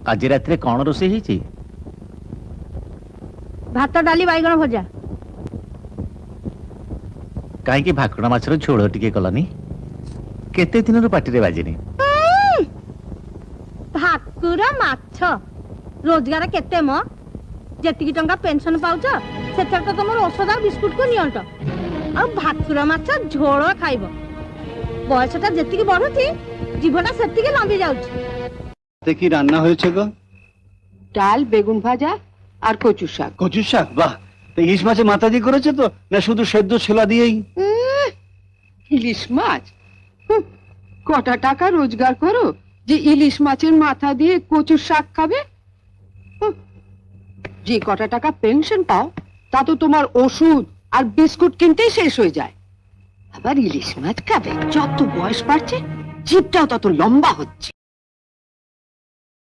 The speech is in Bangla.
आज रात कौन रोषे ही भात डाली बैगण भजा कहीं भाकुड़ा माछर झोल टिके कलानी केते दिन पार्टी बाजिनी भाकुर माछ रोजगार केते मो जेतिकी टंका पेंशन पाउछ सेथर तो तुम औषध और बिस्कुट को नियंट आ भाकुर माछ झोल खाइब बयसटा जेतिकी बढ़ुची जीवटा सेतिकी लंबी जाउची देखी रान्ना হয়েছে গো ডাল বেগুন ভাজা আর কচু শাক কচু শাক বাহ তো ইলিশ মাছে মাথা দিয়ে করেছে তো না শুধু সেদ্ধ ছোলা দিয়েই ইলিশ মাছ কটা টাকা রোজগার করো যে ইলিশ মাছের মাথা দিয়ে কচু শাক খাবে যে কটা টাকা পেনশন পাও তা তো তোমার ওষুধ আর বিস্কুট কিনতেই শেষ হয়ে যায় আবার ইলিশ মাছ খাবে যত বয়স বাড়ছে জিভটাও তত লম্বা হচ্ছে